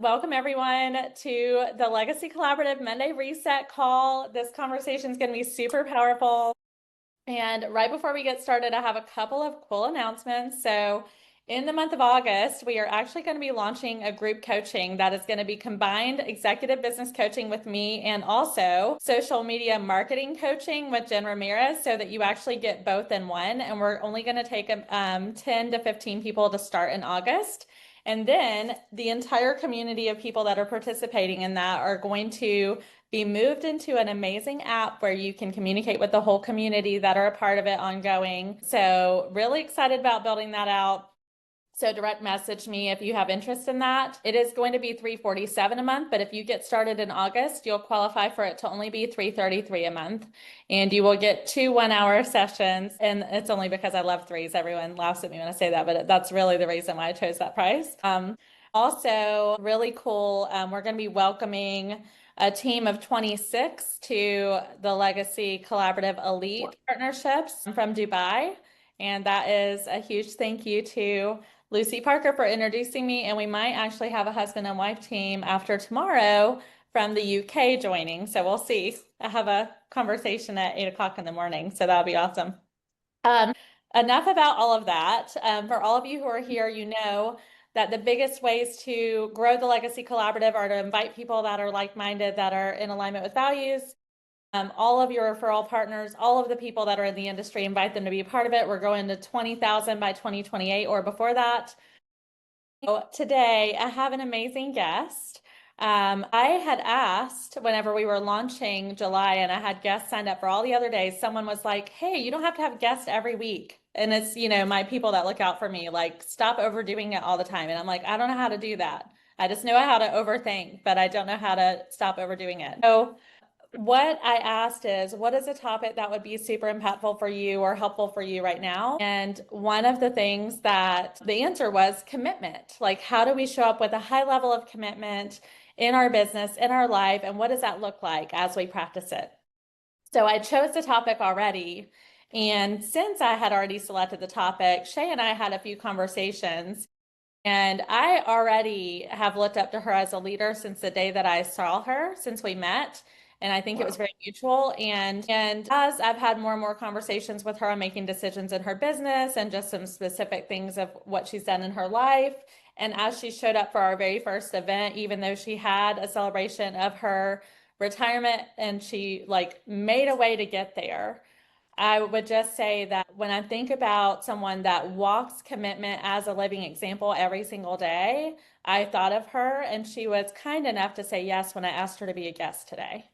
Welcome everyone to the Legacy Collaborative Monday Reset call. This conversation is going to be super powerful. And right before we get started, I have a couple of cool announcements. So in the month of August, we are actually going to be launching a group coaching that is going to be combined executive business coaching with me and also social media marketing coaching with Jen Ramirez so that you actually get both in one. And we're only going to take 10 to 15 people to start in August. And then the entire community of people that are participating in that are going to be moved into an amazing app where you can communicate with the whole community that are a part of it ongoing. So really excited about building that out. So direct message me if you have interest in that. It is going to be $347 a month, but if you get started in August, you'll qualify for it to only be $333 a month. And you will get 2 1-hour sessions. And it's only because I love threes. Everyone laughs at me when I say that, but that's really the reason why I chose that price. Also, really cool, we're going to be welcoming a team of 26 to the Legacy Collaborative Elite Partnerships from Dubai. And that is a huge thank you to Lucy Parker for introducing me. And we might actually have a husband and wife team after tomorrow from the UK joining. So we'll see. I have a conversation at 8 o'clock in the morning. So that'll be awesome. Enough about all of that. For all of you who are here, you know that the biggest ways to grow the Legacy Collaborative are to invite people that are like-minded, that are in alignment with values. All of your referral partners, all of the people that are in the industry, invite them to be a part of it. We're going to 20,000 by 2028 or before that. So today, I have an amazing guest. I had asked whenever we were launching July and I had guests signed up for all the other days, someone was like, hey, you don't have to have guests every week. And it's, my people that look out for me, like, stop overdoing it all the time. And I'm like, I don't know how to do that. I just know how to overthink, but I don't know how to stop overdoing it. So what I asked is, what is a topic that would be super impactful for you or helpful for you right now? And one of the things that the answer was commitment. Like, how do we show up with a high level of commitment in our business, in our life, and what does that look like as we practice it? So I chose the topic already. And since I had already selected the topic, Shay and I had a few conversations. And I already have looked up to her as a leader since the day that I saw her, since we met. And I think it was very mutual. And as I've had more and more conversations with her on making decisions in her business and just some specific things of what she's done in her life. And as she showed up for our very first event, even though she had a celebration of her retirement and she made a way to get there, I would just say that when I think about someone that walks commitment as a living example every single day, I thought of her, and she was kind enough to say yes when I asked her to be a guest today.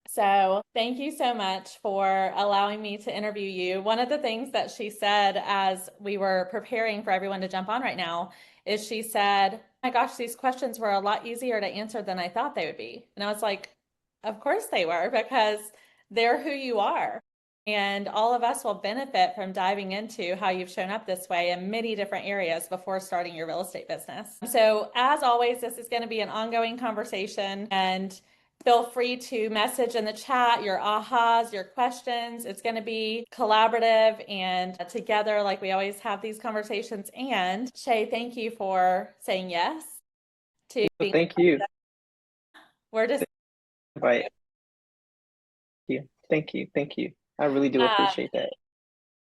So thank you so much for allowing me to interview you. One of the things that she said as we were preparing for everyone to jump on right now is she said, oh my gosh, these questions were a lot easier to answer than I thought they would be. And I was like, of course they were, because they're who you are. And all of us will benefit from diving into how you've shown up this way in many different areas before starting your real estate business. So as always, this is going to be an ongoing conversation, and feel free to message in the chat your ahas, your questions. It's going to be collaborative and together, like we always have these conversations. And Shay, thank you for saying yes to being. Thank you. We're just right. Yeah. Thank you. I really do appreciate that.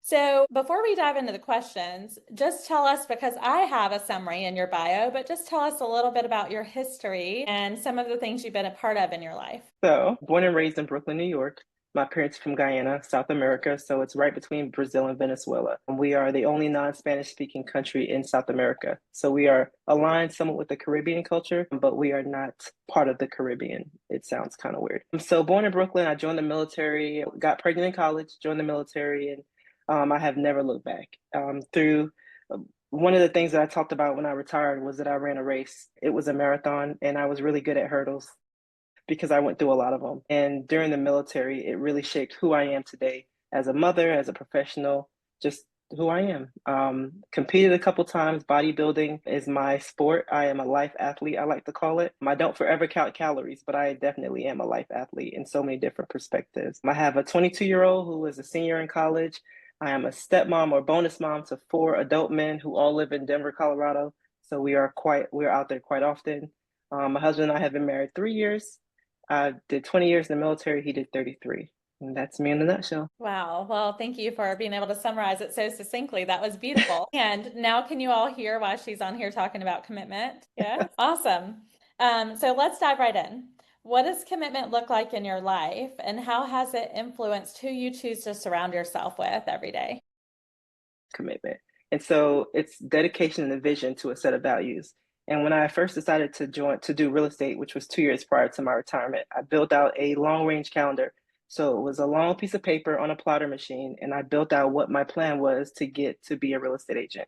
So before we dive into the questions, just tell us, because I have a summary in your bio, but just tell us a little bit about your history and some of the things you've been a part of in your life. So, born and raised in Brooklyn, New York. My parents are from Guyana, South America, so it's right between Brazil and Venezuela. We are the only non-Spanish speaking country in South America. So we are aligned somewhat with the Caribbean culture, but we are not part of the Caribbean. It sounds kind of weird. So born in Brooklyn, I joined the military, got pregnant in college, joined the military, and I have never looked back. Through one of the things that I talked about when I retired was that I ran a race. It was a marathon, and I was really good at hurdles because I went through a lot of them. And during the military, it really shaped who I am today as a mother, as a professional, just who I am. Competed a couple times. Bodybuilding is my sport. I am a life athlete, I like to call it. I don't forever count calories, but I definitely am a life athlete in so many different perspectives. I have a 22-year-old who is a senior in college. I am a stepmom or bonus mom to 4 adult men who all live in Denver, Colorado. So we're out there quite often. My husband and I have been married 3 years. I did 20 years in the military. He did 33. And that's me in a nutshell. Wow. Well, thank you for being able to summarize it so succinctly. That was beautiful. And now can you all hear why she's on here talking about commitment? Yeah. Awesome. So let's dive right in. What does commitment look like in your life, and how has it influenced who you choose to surround yourself with every day? Commitment. And so it's dedication and a vision to a set of values. And when I first decided to do real estate, which was 2 years prior to my retirement, I built out a long range calendar. So it was a long piece of paper on a plotter machine, and I built out what my plan was to get to be a real estate agent.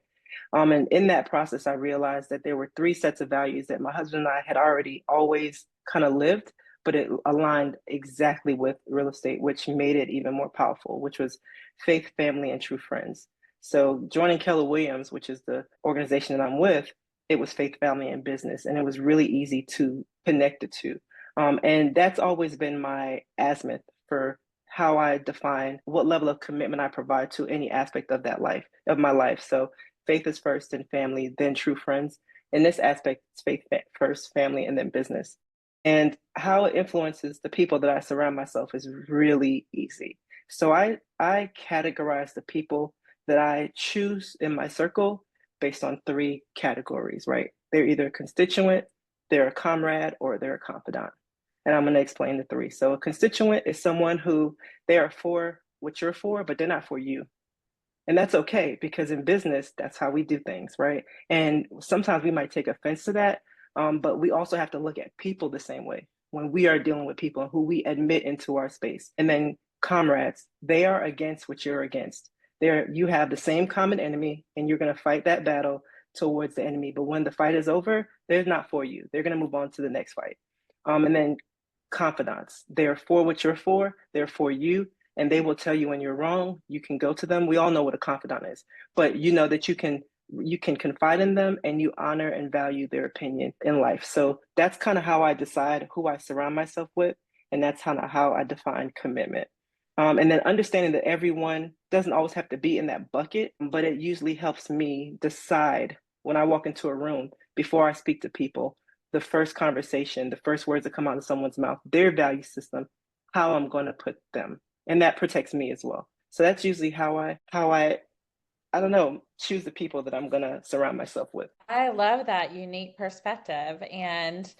And in that process, I realized that there were three sets of values that my husband and I had already always kind of lived, but it aligned exactly with real estate, which made it even more powerful, which was faith, family, and true friends. So joining Keller Williams, which is the organization that I'm with, it was faith, family, and business. And it was really easy to connect the two. And that's always been my azimuth for how I define what level of commitment I provide to any aspect of of my life. So faith is first and family, then true friends. In this aspect, it's faith first, family, and then business. And how it influences the people that I surround myself is really easy. So I categorize the people that I choose in my circle based on three categories, right? They're either a constituent, they're a comrade, or they're a confidant. And I'm going to explain the three. So a constituent is someone who they are for what you're for, but they're not for you. And that's okay, because in business, that's how we do things, right? And sometimes we might take offense to that, but we also have to look at people the same way when we are dealing with people who we admit into our space. And then comrades, they are against what you're against. You have the same common enemy, and you're going to fight that battle towards the enemy. But when the fight is over, they're not for you. They're going to move on to the next fight. And then confidants, they're for what you're for. They're for you, and they will tell you when you're wrong. You can go to them. We all know what a confidant is, but you know that you can confide in them, and you honor and value their opinion in life. So that's kind of how I decide who I surround myself with, and that's kind of how I define commitment. And then understanding that everyone doesn't always have to be in that bucket, but it usually helps me decide when I walk into a room before I speak to people, the first conversation, the first words that come out of someone's mouth, their value system, how I'm going to put them. And that protects me as well. So that's usually I don't know, choose the people that I'm going to surround myself with. I love that unique perspective. And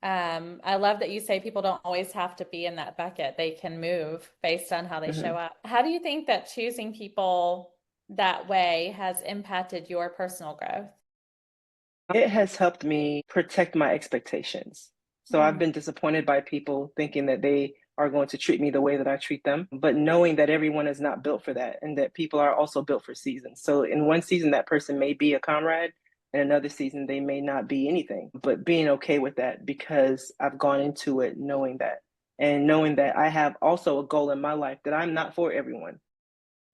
I love that you say people don't always have to be in that bucket. They can move based on how they show Mhm. up. How do you think that choosing people that way has impacted your personal growth? It has helped me protect my expectations. So I've Mm. been disappointed by people thinking that they are going to treat me the way that I treat them, but knowing that everyone is not built for that, and that people are also built for seasons. So in one season, that person may be a comrade, and another season, they may not be anything, but being okay with that because I've gone into it knowing that, and knowing that I have also a goal in my life that I'm not for everyone,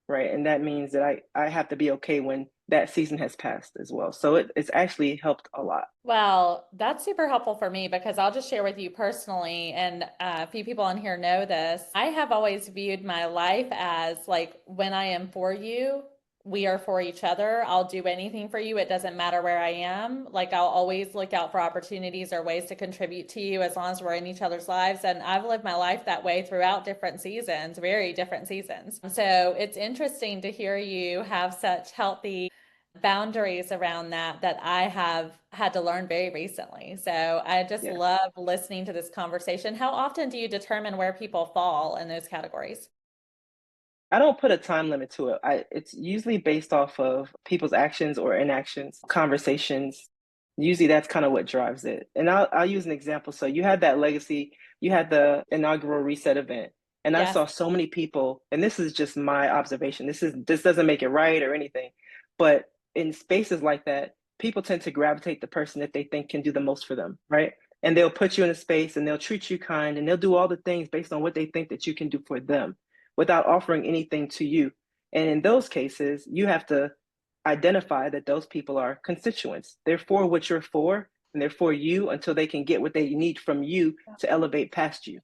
right? And that means that I have to be okay when that season has passed as well. So it's actually helped a lot. Well, that's super helpful for me because I'll just share with you personally, and a few people on here know this. I have always viewed my life as like when I am for you, we are for each other. I'll do anything for you. It doesn't matter where I am. Like I'll always look out for opportunities or ways to contribute to you as long as we're in each other's lives. And I've lived my life that way throughout different seasons, very different seasons. So it's interesting to hear you have such healthy boundaries around that I have had to learn very recently. So I just Yeah. love listening to this conversation. How often do you determine where people fall in those categories? I don't put a time limit to it. It's usually based off of people's actions or inactions, conversations. Usually that's kind of what drives it. And I'll use an example. So you had that legacy, you had the inaugural reset event, and I Yes. saw so many people, and this is just my observation. This doesn't make it right or anything, but in spaces like that, people tend to gravitate the person that they think can do the most for them, right? And they'll put you in a space, and they'll treat you kind, and they'll do all the things based on what they think that you can do for them without offering anything to you. And in those cases, you have to identify that those people are constituents. They're for what you're for, and they're for you until they can get what they need from you to elevate past you.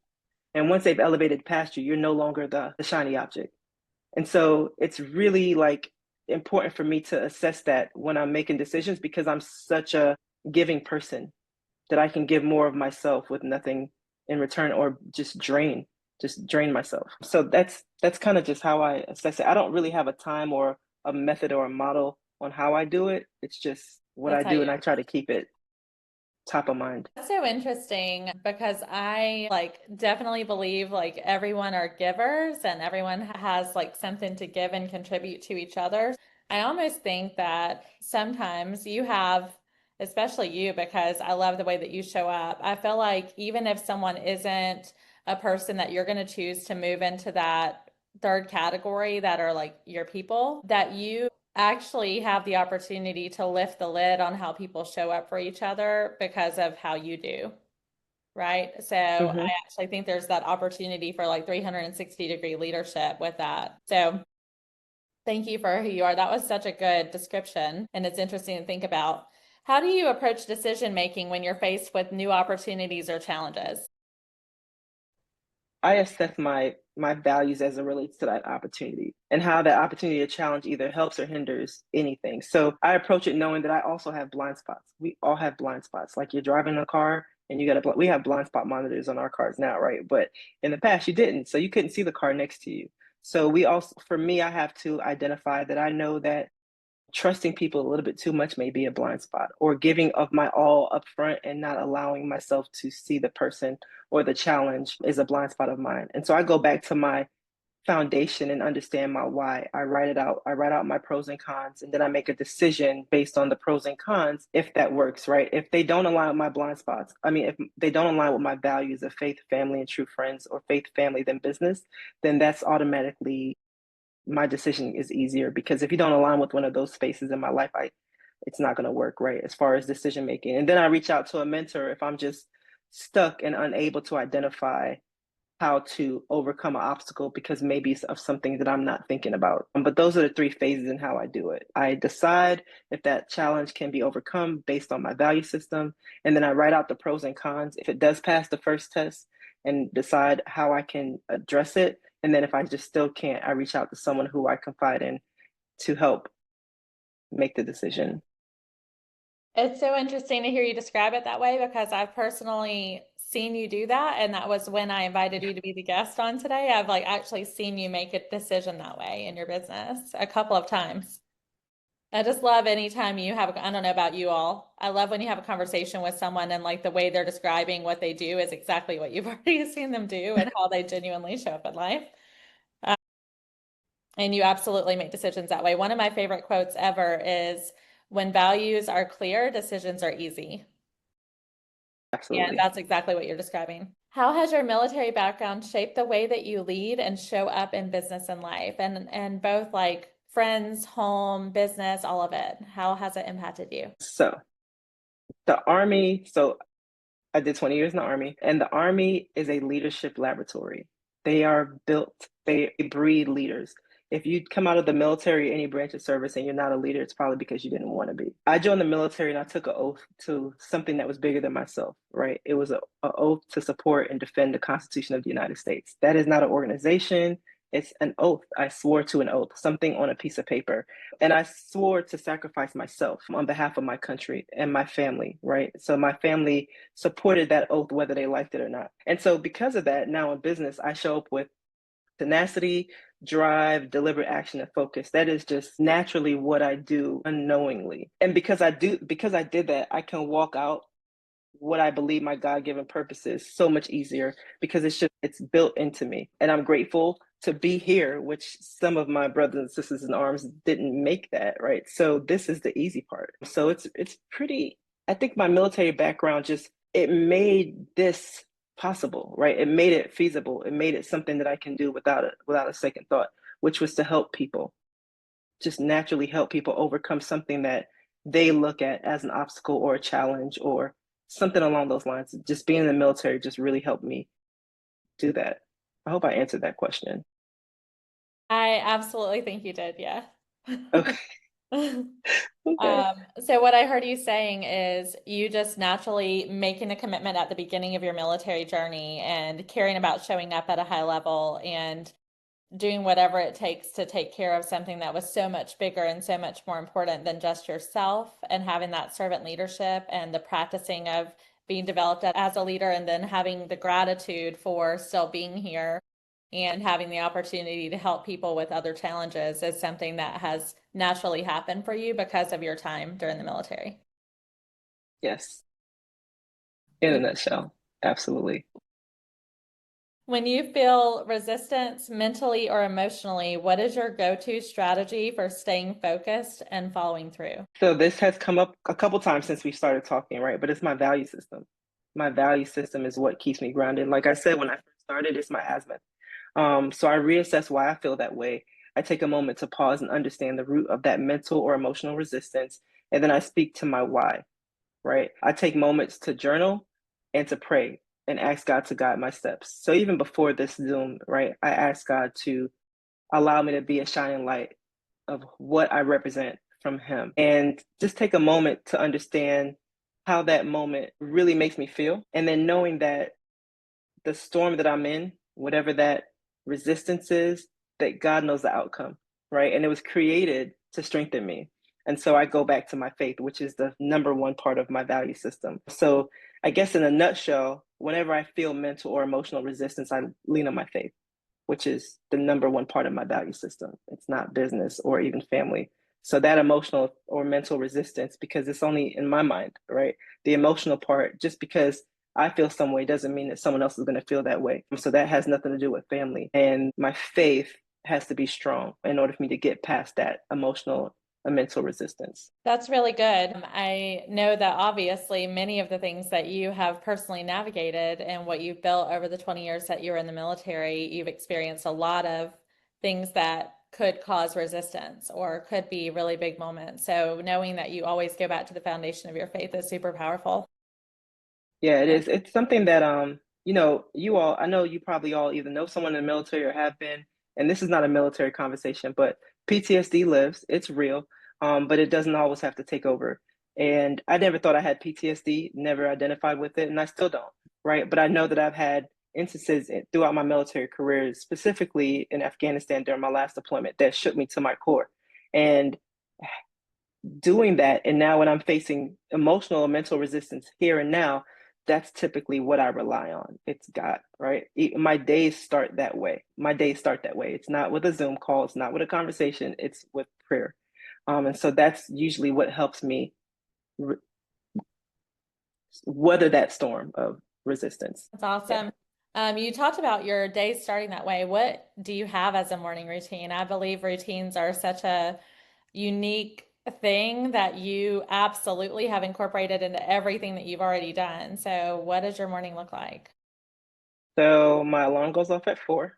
And once they've elevated past you, you're no longer the shiny object. And so it's really like important for me to assess that when I'm making decisions because I'm such a giving person that I can give more of myself with nothing in return or just drain myself. So that's kind of just how I assess it. I don't really have a time or a method or a model on how I do it. It's just what I That's how do you. and I try to keep it top of mind. That's so interesting because I like definitely believe like everyone are givers and everyone has like something to give and contribute to each other. I almost think that sometimes you have, especially you, because I love the way that you show up. I feel like even if someone isn't a person that you're going to choose to move into that third category that are like your people, that you actually have the opportunity to lift the lid on how people show up for each other because of how you do, right? So I Hmm. actually think there's that opportunity for like 360-degree leadership with that. So thank you for who you are. That was such a good description, and it's interesting to think about. How do you approach decision making when you're faced with new opportunities or challenges? I assess my values as it relates to that opportunity and how that opportunity or challenge either helps or hinders anything. So I approach it knowing that I also have blind spots. We all have blind spots. Like you're driving a car and we have blind spot monitors on our cars now, right? But in the past you didn't, so you couldn't see the car next to you. So we also, for me, I have to identify that I know that trusting people a little bit too much may be a blind spot, or giving of my all up front and not allowing myself to see the person or the challenge is a blind spot of mine. And so I go back to my foundation and understand my why. I write it out. I write out my pros and cons, and then I make a decision based on the pros and cons if that works, right? If they don't align with my blind spots, I mean, if they don't align with my values of faith, family, and true friends, or faith, family, then business, then that's automatically my decision is easier because if you don't align with one of those spaces in my life, it's not going to work, right, as far as decision making. And then I reach out to a mentor if I'm just stuck and unable to identify how to overcome an obstacle because maybe it's of something that I'm not thinking about. But those are the three phases in how I do it. I decide if that challenge can be overcome based on my value system, and then I write out the pros and cons. If it does pass the first test, and decide how I can address it. And then if I just still can't, I reach out to someone who I confide in to help make the decision. It's so interesting to hear you describe it that way because I've personally seen you do that. And that was when I invited you to be the guest on today. I've like actually seen you make a decision that way in your business a couple of times. I just love anytime you have, I don't know about you all. I love when you have a conversation with someone and like the way they're describing what they do is exactly what you've already seen them do and how they genuinely show up in life. And you absolutely make decisions that way. One of my favorite quotes ever is when values are clear, decisions are easy. And Absolutely. that's exactly what you're describing. How has your military background shaped the way that you lead and show up in business and life and both like friends, home, business, all of it? How has it impacted you? So the Army, so I did 20 years in the Army, and the Army is a leadership laboratory. They are built, they breed leaders. If you come out of the military, any branch of service, and you're not a leader, it's probably because you didn't want to be. I joined the military and I took an oath to something that was bigger than myself, right? It was a oath to support and defend the Constitution of the United States. That is not an organization, it's an oath. I swore to an oath, something on a piece of paper. And I swore to sacrifice myself on behalf of my country and my family, right? So my family supported that oath, whether they liked it or not. And so, because of that, now in business, I show up with tenacity, drive, deliberate action, and focus. That is just naturally what I do unknowingly. And because I did that, I can walk out what I believe my God given purpose is so much easier because it's built into me. And I'm grateful to be here, which some of my brothers and sisters in arms didn't make that, right? So this is the easy part. So it's pretty, I think my military background just it made this possible, right? It made it feasible. It made it something that I can do without a second thought, which was to help people, just naturally help people overcome something that they look at as an obstacle or a challenge or something along those lines. Just being in the military just really helped me do that. I hope I answered that question. I absolutely think you did, yeah. Okay. Okay. So what I heard you saying is you just naturally making a commitment at the beginning of your military journey and caring about showing up at a high level and doing whatever it takes to take care of something that was so much bigger and so much more important than just yourself, and having that servant leadership and the practicing of being developed as a leader, and then having the gratitude for still being here and having the opportunity to help people with other challenges is something that has naturally happened for you because of your time during the military. Yes, in a nutshell, absolutely. When you feel resistance mentally or emotionally, what is your go-to strategy for staying focused and following through? So this has come up a couple times since we started talking, right? But it's my value system. My value system is what keeps me grounded. Like I said, when I first started, it's my asthma. So I reassess why I feel that way. I take a moment to pause and understand the root of that mental or emotional resistance, and then I speak to my why, right? I take moments to journal and to pray and ask God to guide my steps. So even before this Zoom, right, I ask God to allow me to be a shining light of what I represent from Him, and just take a moment to understand how that moment really makes me feel. And then knowing that the storm that I'm in, whatever that resistance is, that God knows the outcome, right? And it was created to strengthen me. And so I go back to my faith, which is the number one part of my value system. So I guess in a nutshell, whenever I feel mental or emotional resistance, I lean on my faith, which is the number one part of my value system. It's not business or even family. So that emotional or mental resistance, because it's only in my mind, right? The emotional part, just because I feel some way doesn't mean that someone else is going to feel that way. So that has nothing to do with family. And my faith has to be strong in order for me to get past that emotional and mental resistance. That's really good. I know that obviously many of the things that you have personally navigated and what you've built over the 20 years that you were in the military, you've experienced a lot of things that could cause resistance or could be really big moments. So knowing that you always go back to the foundation of your faith is super powerful. Yeah, it is. It's something that you all, I know you probably all either know someone in the military or have been, and this is not a military conversation, but PTSD lives, it's real, but it doesn't always have to take over. And I never thought I had PTSD, never identified with it, and I still don't, right? But I know that I've had instances throughout my military career, specifically in Afghanistan during my last deployment, that shook me to my core. And doing that, and now when I'm facing emotional and mental resistance here and now, that's typically what I rely on. It's God, right? My days start that way. My days start that way. It's not with a Zoom call, it's not with a conversation, it's with prayer. And so that's usually what helps me weather that storm of resistance. That's awesome. You talked about your day starting that way. What do you have as a morning routine? I believe routines are such a unique thing that you absolutely have incorporated into everything that you've already done. So, what does your morning look like? So my alarm goes off at 4,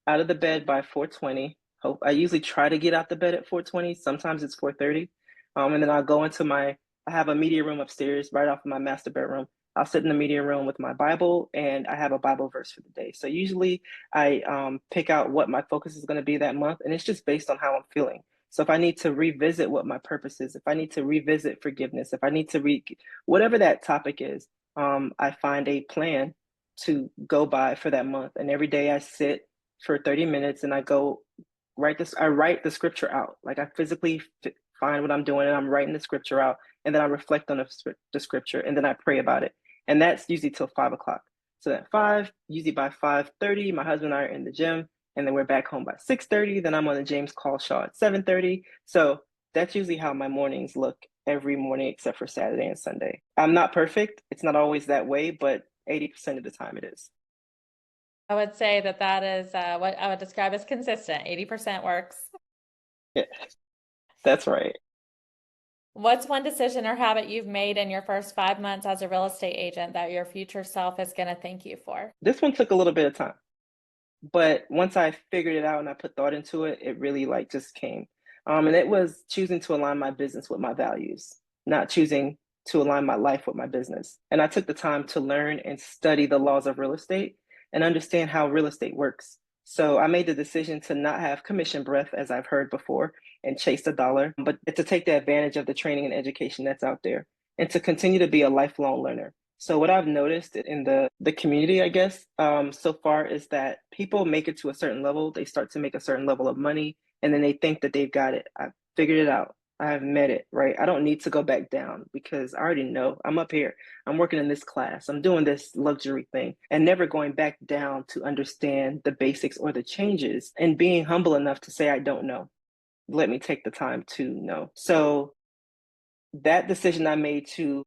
out of the bed by 4:20. Hope I usually try to get out the bed at 4:20. Sometimes it's 4:30. And then I'll go into I have a media room upstairs right off of my master bedroom. I'll sit in the media room with my Bible, and I have a Bible verse for the day. So usually I pick out what my focus is going to be that month, and it's just based on how I'm feeling. So if I need to revisit what my purpose is, if I need to revisit forgiveness, if I need to read whatever that topic is, I find a plan to go by for that month. And every day I sit for 30 minutes and I write the scripture out. Like I physically find what I'm doing and I'm writing the scripture out, and then I reflect on the scripture, and then I pray about it. And that's usually till 5 o'clock. So at 5, usually by 5:30, my husband and I are in the gym, and then we're back home by 6:30. Then I'm on the James Call Shaw at 7:30. So that's usually how my mornings look every morning except for Saturday and Sunday. I'm not perfect. It's not always that way, but 80% of the time it is. I would say that that is what I would describe as consistent. 80% works. Yeah, that's right. What's one decision or habit you've made in your first 5 months as a real estate agent that your future self is going to thank you for? This one took a little bit of time, but once I figured it out and I put thought into it, it really like just came. And it was choosing to align my business with my values, not choosing to align my life with my business. And I took the time to learn and study the laws of real estate and understand how real estate works. So I made the decision to not have commission breath, as I've heard before, and chase the dollar, but to take the advantage of the training and education that's out there, and to continue to be a lifelong learner. So what I've noticed in the community, I guess, so far is that people make it to a certain level. They start to make a certain level of money, and then they think that they've got it. I've figured it out. I've met it, right? I don't need to go back down because I already know I'm up here. I'm working in this class. I'm doing this luxury thing and never going back down to understand the basics or the changes and being humble enough to say, I don't know. Let me take the time to know. So that decision I made to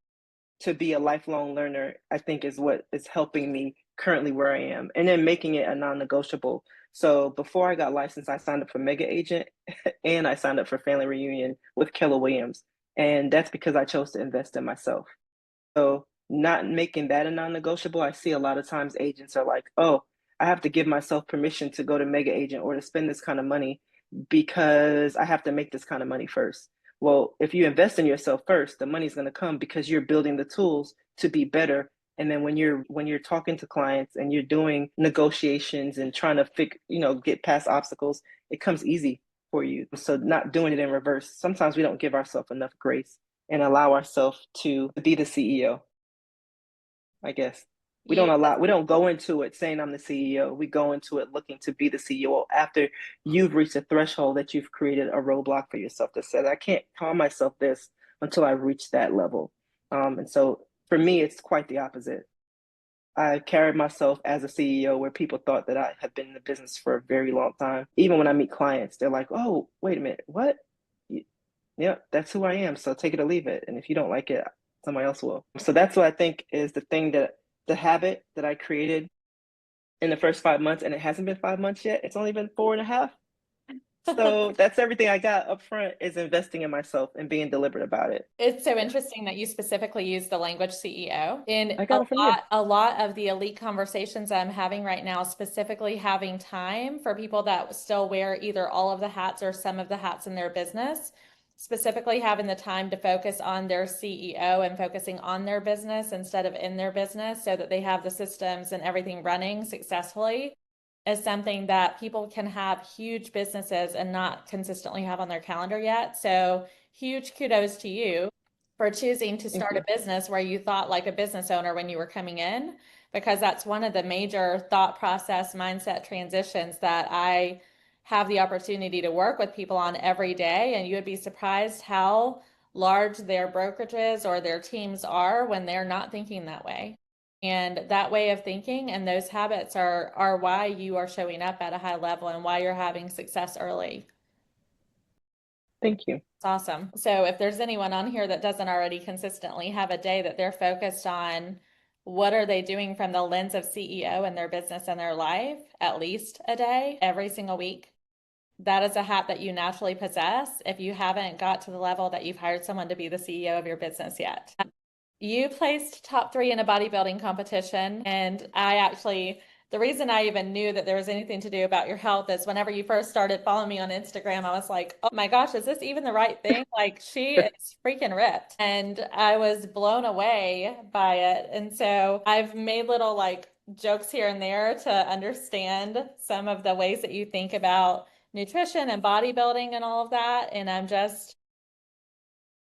be a lifelong learner, I think is what is helping me currently where I am, and then making it a non-negotiable. So before I got licensed, I signed up for Mega Agent and I signed up for Family Reunion with Keller Williams. And that's because I chose to invest in myself. So not making that a non-negotiable, I see a lot of times agents are like, oh, I have to give myself permission to go to Mega Agent or to spend this kind of money because I have to make this kind of money first. Well, if you invest in yourself first, the money's going to come because you're building the tools to be better. And then when you're talking to clients and you're doing negotiations and trying to get past obstacles, it comes easy for you. So not doing it in reverse. Sometimes we don't give ourselves enough grace and allow ourselves to be the CEO, I guess. You We don't go into it saying I'm the CEO. We go into it looking to be the CEO after you've reached a threshold that you've created a roadblock for yourself that says, I can't call myself this until I reach that level. And so for me, it's quite the opposite. I carried myself as a CEO where people thought that I had been in the business for a very long time. Even when I meet clients, they're like, oh, wait a minute, what? Yeah, that's who I am. So take it or leave it. And if you don't like it, somebody else will. So that's what I think is the habit that I created in the first 5 months. And it hasn't been 5 months yet. It's only been 4.5. So that's everything I got up front is investing in myself and being deliberate about it. It's so interesting that you specifically use the language CEO. In I got it from you. a lot of the elite conversations I'm having right now, specifically having time for people that still wear either all of the hats or some of the hats in their business, specifically having the time to focus on their CEO and focusing on their business instead of in their business so that they have the systems and everything running successfully is something that people can have huge businesses and not consistently have on their calendar yet. So huge kudos to you for choosing to Thank start a you. business where you thought like a business owner when you were coming in, because that's one of the major thought process mindset transitions that I have the opportunity to work with people on every day. And you would be surprised how large their brokerages or their teams are when they're not thinking that way. And that way of thinking and those habits are why you are showing up at a high level and why you're having success early. Thank you. It's awesome. So if there's anyone on here that doesn't already consistently have a day that they're focused on, what are they doing from the lens of CEO in their business and their life, at least a day, every single week? That is a hat that you naturally possess if you haven't got to the level that you've hired someone to be the CEO of your business yet. You placed top 3 in a bodybuilding competition, and the reason I even knew that there was anything to do about your health is whenever you first started following me on Instagram, I was like, oh my gosh, is this even the right thing? Like, she is freaking ripped. And I was blown away by it. And so I've made little like jokes here and there to understand some of the ways that you think about nutrition and bodybuilding and all of that. And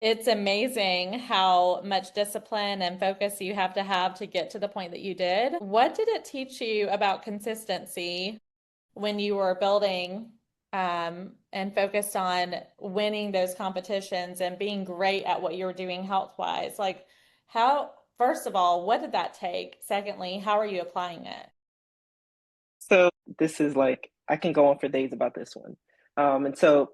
it's amazing how much discipline and focus you have to get to the point that you did. What did it teach you about consistency when you were building and focused on winning those competitions and being great at what you were doing health-wise? Like first of all, what did that take? Secondly, how are you applying it? So this is like, I can go on for days about this one. And so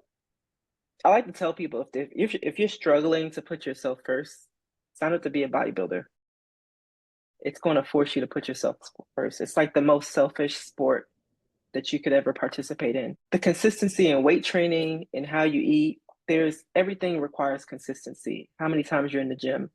I like to tell people if you're struggling to put yourself first, sign up to be a bodybuilder. It's going to force you to put yourself first. It's like the most selfish sport that you could ever participate in. The consistency in weight training and how you eat, everything requires consistency. How many times you're in the gym,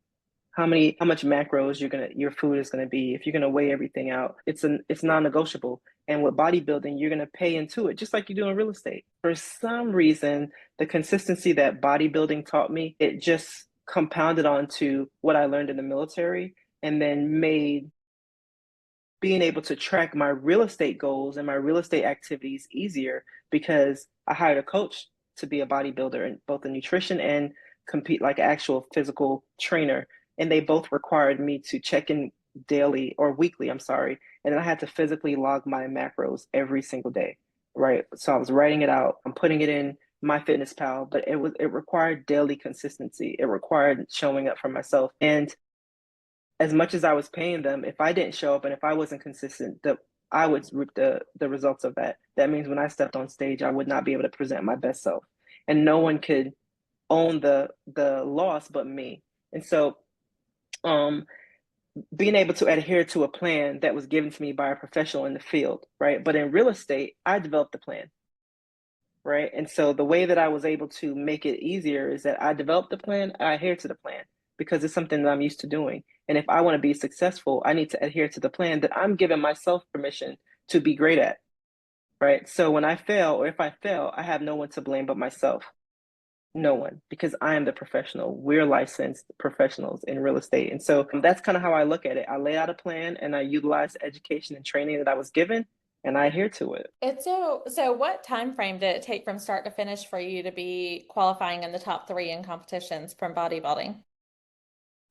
how much macros your food is gonna be. If you're gonna weigh everything out, it's non-negotiable. And with bodybuilding, you're gonna pay into it, just like you do in real estate. For some reason, the consistency that bodybuilding taught me, it just compounded onto what I learned in the military, and then made being able to track my real estate goals and my real estate activities easier because I hired a coach to be a bodybuilder in both the nutrition and compete like actual physical trainer. and they both required me to check in daily or weekly, I'm sorry. And then I had to physically log my macros every single day, right? So I was writing it out, I'm putting it in MyFitnessPal, but it required daily consistency. It required showing up for myself. And as much as I was paying them, if I didn't show up and if I wasn't consistent, I would reap the results of that. That means when I stepped on stage, I would not be able to present my best self. And no one could own the loss but me. And so um being able to adhere to a plan that was given to me by a professional in the field, right? But in real estate, I developed the plan, right? And so the way that I was able to make it easier is that I developed the plan, I adhere to the plan because it's something that I'm used to doing. And if I want to be successful, I need to adhere to the plan that I'm giving myself permission to be great at, right? So when I fail, or if I fail, I have no one to blame but myself. No one, because I am the professional. We're licensed professionals in real estate. And so that's kind of how I look at it. I lay out a plan and I utilize the education and training that I was given and I adhere to it. It's so what time frame did it take from start to finish for you to be qualifying in the top three in competitions from bodybuilding?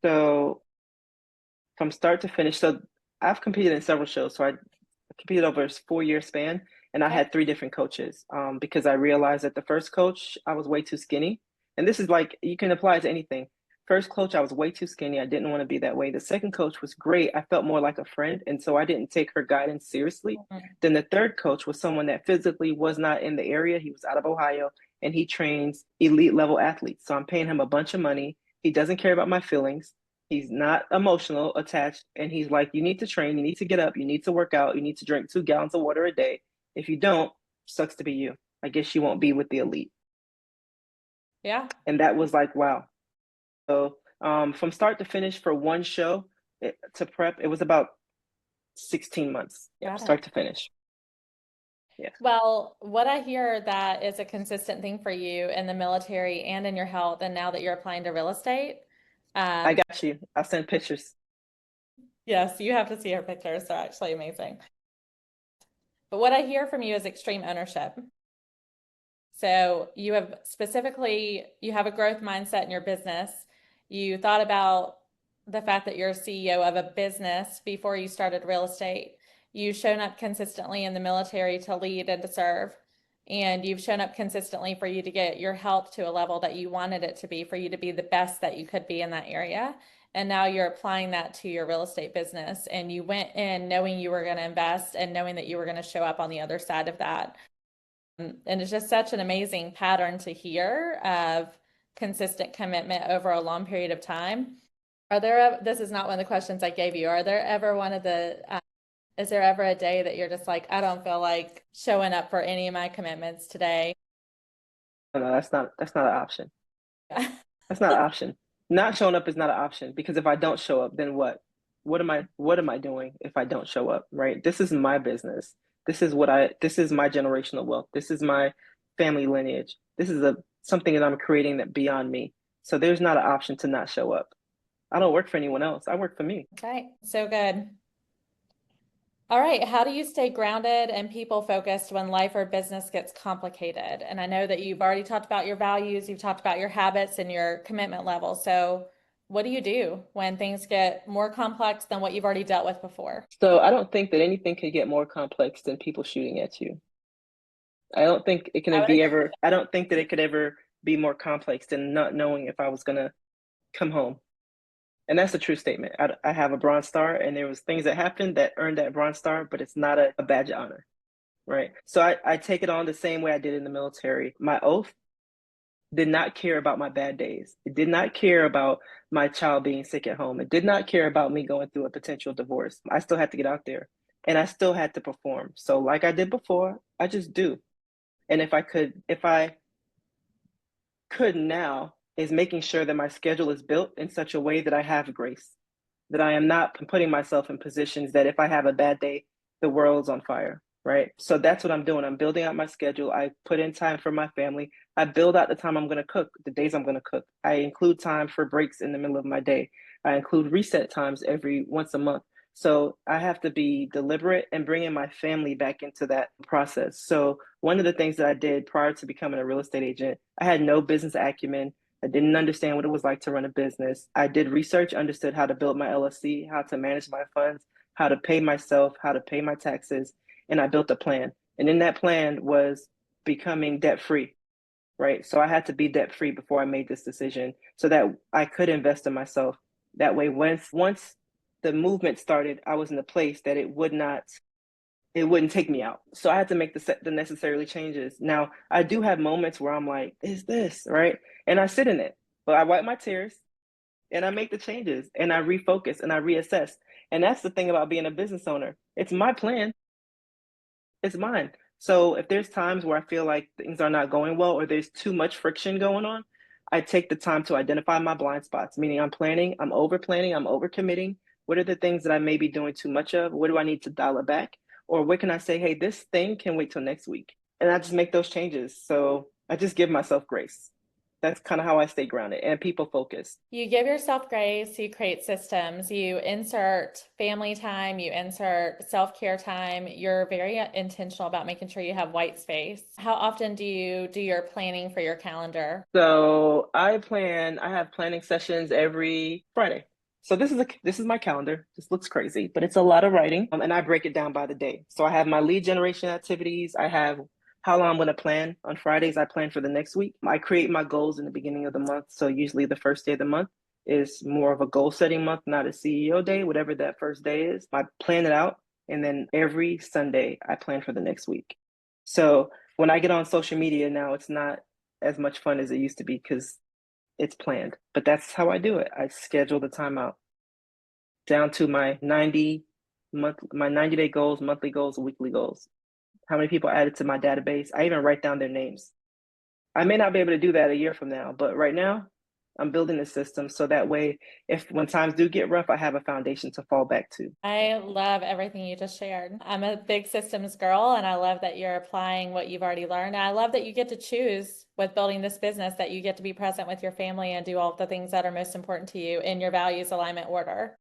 So from start to finish, so I've competed in several shows. So I competed over a 4 year span and I Okay. had three different coaches because I realized that the first coach, I was way too skinny. And this is like, you can apply it to anything. First coach, I was way too skinny. I didn't want to be that way. The second coach was great. I felt more like a friend. And so I didn't take her guidance seriously. Mhm. Then the third coach was someone that physically was not in the area. He was out of Ohio and he trains elite level athletes. So I'm paying him a bunch of money. He doesn't care about my feelings. He's not emotional attached. And he's like, you need to train, you need to get up, you need to work out, you need to drink 2 gallons of water a day. If you don't, sucks to be you. I guess you won't be with the elite. Yeah, And that was like, wow. So from start to finish for one show to prep, it was about 16 months. Yeah, got it. start to finish. Yeah. Well, what I hear that is a consistent thing for you in the military and in your health, and now that you're applying to real estate. I Um, got you. I'll send pictures. yes, you have to see her pictures. They're actually amazing. But what I hear from you is extreme ownership. So you have specifically, you have a growth mindset in your business. You thought about the fact that you're a CEO of a business before you started real estate. You've shown up consistently in the military to lead and to serve. And you've shown up consistently for you to get your health to a level that you wanted it to be, for you to be the best that you could be in that area. And now you're applying that to your real estate business. And you went in knowing you were going to invest and knowing that you were going to show up on the other side of that. And it's just such an amazing pattern to hear of consistent commitment over a long period of time. This is not one of the questions I gave you. Is there ever a day that you're just like, I don't feel like showing up for any of my commitments today? No, that's not an option. That's not an option. Not showing up is not an option because if I don't show up, then what? What am I doing if I don't show up, right? This is my business. This is my generational wealth. This is my family lineage. This is something that I'm creating that beyond me. So there's not an option to not show up. I don't work for anyone else. I work for me. Okay, so good. All right, how do you stay grounded and people focused when life or business gets complicated? And I know that you've already talked about your values, you've talked about your habits and your commitment level. So, what do you do when things get more complex than what you've already dealt with before? So I don't think that anything could get more complex than people shooting at you. I don't think it I can would be agree. ever, I don't think that it could ever be more complex than not knowing if I was gonna come home. And that's a true statement. I have a Bronze Star, and there was things that happened that earned that Bronze Star, but it's not a badge of honor, right? So I take it on the same way I did in the military. My oath did not care about my bad days. It did not care about my child being sick at home. It did not care about me going through a potential divorce. I still had to get out there, and I still had to perform. So like I did before, I just do. And if I could now, is making sure that my schedule is built in such a way that I have grace, that I am not putting myself in positions that if I have a bad day, the world's on fire, right? So that's what I'm doing. I'm building out my schedule. I put in time for my family. I build out the time I'm going to cook, the days I'm going to cook. I include time for breaks in the middle of my day. I include reset times every once a month. So I have to be deliberate and bringing my family back into that process. So one of the things that I did prior to becoming a real estate agent, I had no business acumen. I didn't understand what it was like to run a business. I did research, understood how to build my LLC, how to manage my funds, how to pay myself, how to pay my taxes, and I built a plan. And in that plan was becoming debt free, right? So I had to be debt free before I made this decision so that I could invest in myself. That way, once the movement started, I was in a place that it wouldn't take me out. So I had to make the necessary changes. Now, I do have moments where I'm like, is this right? And I sit in it, but I wipe my tears and I make the changes and I refocus and I reassess. And that's the thing about being a business owner. It's my plan, it's mine. So if there's times where I feel like things are not going well or there's too much friction going on, I take the time to identify my blind spots, meaning I'm over planning, I'm over committing. What are the things that I may be doing too much of? Where do I need to dial it back? Or where can I say, hey, this thing can wait till next week? And I just make those changes. So I just give myself grace. That's kind of how I stay grounded and people focused. You give yourself grace, you create systems, you insert family time, you insert self-care time. You're very intentional about making sure you have white space. How often do you do your planning for your calendar? So I have planning sessions every Friday. So this is my calendar. This looks crazy, but it's a lot of writing. And I break it down by the day. So I have my lead generation activities. I have how long I'm going to plan. On Fridays, I plan for the next week. I create my goals in the beginning of the month. So usually the first day of the month is more of a goal setting month, not a CEO day, whatever that first day is. I plan it out. And then every Sunday, I plan for the next week. So when I get on social media now, it's not as much fun as it used to be because it's planned. But that's how I do it. I schedule the time out down to my 90-day goals, monthly goals, weekly goals. How many people added to my database? I even write down their names. I may not be able to do that a year from now, but right now I'm building a system so that way, if when times do get rough, I have a foundation to fall back to. I love everything you just shared. I'm a big systems girl, and I love that you're applying what you've already learned. And I love that you get to choose with building this business, that you get to be present with your family and do all of the things that are most important to you in your values alignment order.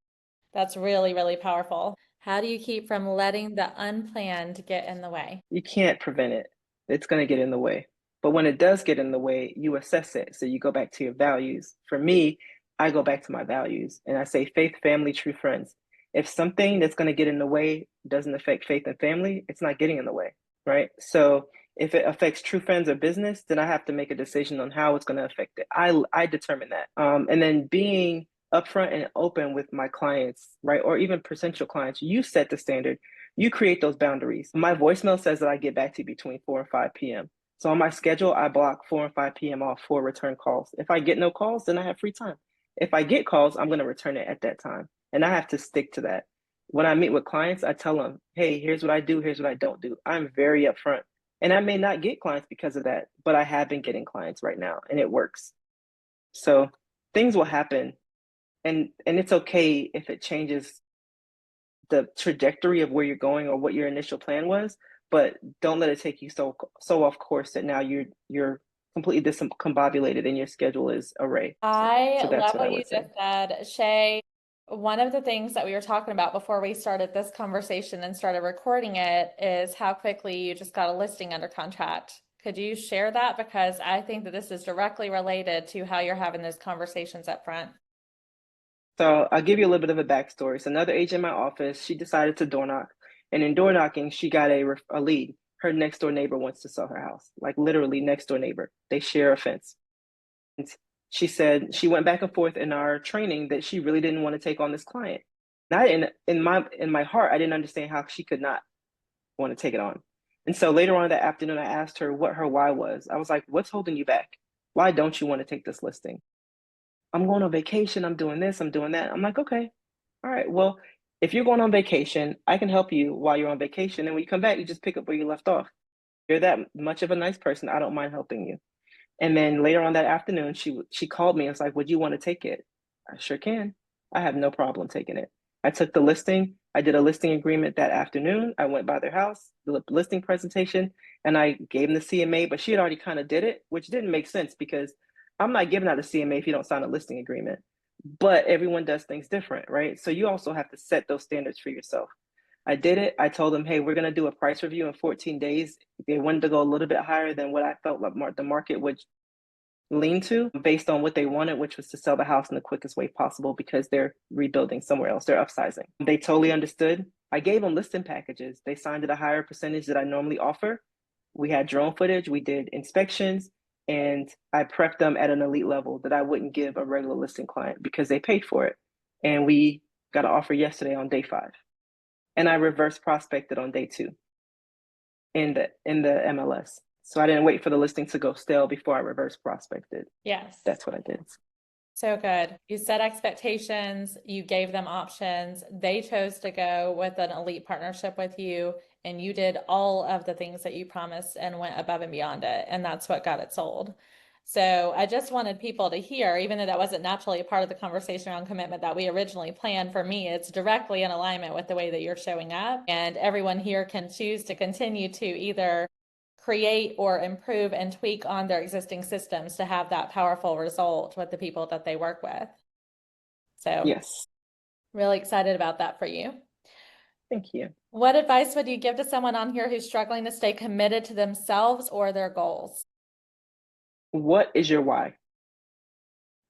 That's really, really powerful. How do you keep from letting the unplanned get in the way? You can't prevent it. It's going to get in the way. But when it does get in the way, you assess it. So you go back to your values. For me, I go back to my values and I say faith, family, true friends. If something that's going to get in the way doesn't affect faith and family, it's not getting in the way, right? So if it affects true friends or business, then I have to make a decision on how it's going to affect it. I determine that. And then being upfront and open with my clients, right? Or even potential clients, you set the standard. You create those boundaries. My voicemail says that I get back to you between 4 and 5 p.m. So on my schedule, I block 4 and 5 p.m. off for return calls. If I get no calls, then I have free time. If I get calls, I'm going to return it at that time. And I have to stick to that. When I meet with clients, I tell them, hey, here's what I do, here's what I don't do. I'm very upfront. And I may not get clients because of that, but I have been getting clients right now and it works. So things will happen. And it's okay if it changes the trajectory of where you're going or what your initial plan was, but don't let it take you so off course that now you're completely discombobulated and your schedule is array. I So that's love what I what you would say. just said, Shay. One of the things that we were talking about before we started this conversation and started recording it is how quickly you just got a listing under contract. Could you share that? Because I think that this is directly related to how you're having those conversations up front. So I'll give you a little bit of a backstory. So another agent in my office, she decided to door knock, and in door knocking, she got a lead. Her next door neighbor wants to sell her house, like literally next door neighbor. They share a fence. And she said she went back and forth in our training that she really didn't want to take on this client. Not in my heart, I didn't understand how she could not want to take it on. And so later on that afternoon, I asked her what her why was. I was like, "What's holding you back? Why don't you want to take this listing?" "I'm going on vacation. I'm doing this. I'm doing that." I'm like, "Okay, all right. Well, if you're going on vacation, I can help you while you're on vacation. And when you come back, you just pick up where you left off. You're that much of a nice person. I don't mind helping you." And then later on that afternoon, she called me and was like, "Would you want to take it?" "I sure can. I have no problem taking it." I took the listing. I did a listing agreement that afternoon. I went by their house, the listing presentation, and I gave them the CMA, but she had already kind of did it, which didn't make sense because I'm not giving out a CMA if you don't sign a listing agreement. But everyone does things different, right? So you also have to set those standards for yourself. I did it. I told them, hey, we're going to do a price review in 14 days. They wanted to go a little bit higher than what I felt like the market would lean to based on what they wanted, which was to sell the house in the quickest way possible because they're rebuilding somewhere else. They're upsizing. They totally understood. I gave them listing packages. They signed at a higher percentage that I normally offer. We had drone footage, we did inspections, and I prepped them at an elite level that I wouldn't give a regular listing client because they paid for it. And we got an offer yesterday on day 5. And I reverse prospected on day 2 in the MLS. So I didn't wait for the listing to go stale before I reverse prospected. Yes. That's what I did. So good. You set expectations, you gave them options. They chose to go with an elite partnership with you, and you did all of the things that you promised and went above and beyond it. And that's what got it sold. So I just wanted people to hear, even though that wasn't naturally a part of the conversation around commitment that we originally planned, for me, it's directly in alignment with the way that you're showing up. And everyone here can choose to continue to either create or improve and tweak on their existing systems to have that powerful result with the people that they work with. So yes, really excited about that for you. Thank you. What advice would you give to someone on here who's struggling to stay committed to themselves or their goals? What is your why?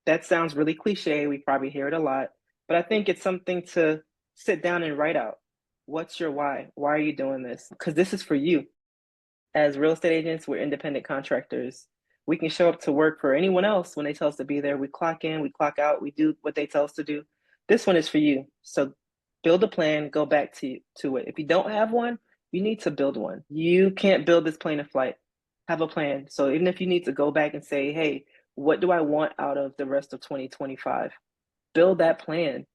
That sounds really cliche. We probably hear it a lot, but I think it's something to sit down and write out. What's your why? Why are you doing this? Because this is for you. As real estate agents, we're independent contractors. We can show up to work for anyone else when they tell us to be there. We clock in, we clock out, we do what they tell us to do. This one is for you. So build a plan, go back to it. If you don't have one, you need to build one. You can't build this plane of flight. Have a plan. So even if you need to go back and say, hey, what do I want out of the rest of 2025? Build that plan,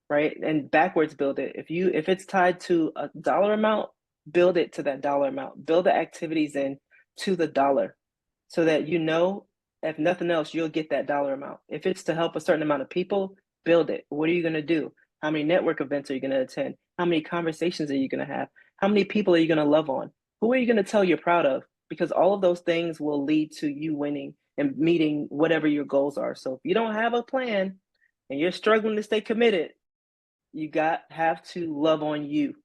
right? And backwards build it. If it's tied to a dollar amount, build it to that dollar amount. Build the activities in to the dollar so that you know, if nothing else, you'll get that dollar amount. If it's to help a certain amount of people, build it. What are you going to do? How many network events are you going to attend? How many conversations are you going to have? How many people are you going to love on? Who are you going to tell you're proud of? Because all of those things will lead to you winning and meeting whatever your goals are. So if you don't have a plan and you're struggling to stay committed, you have to love on you.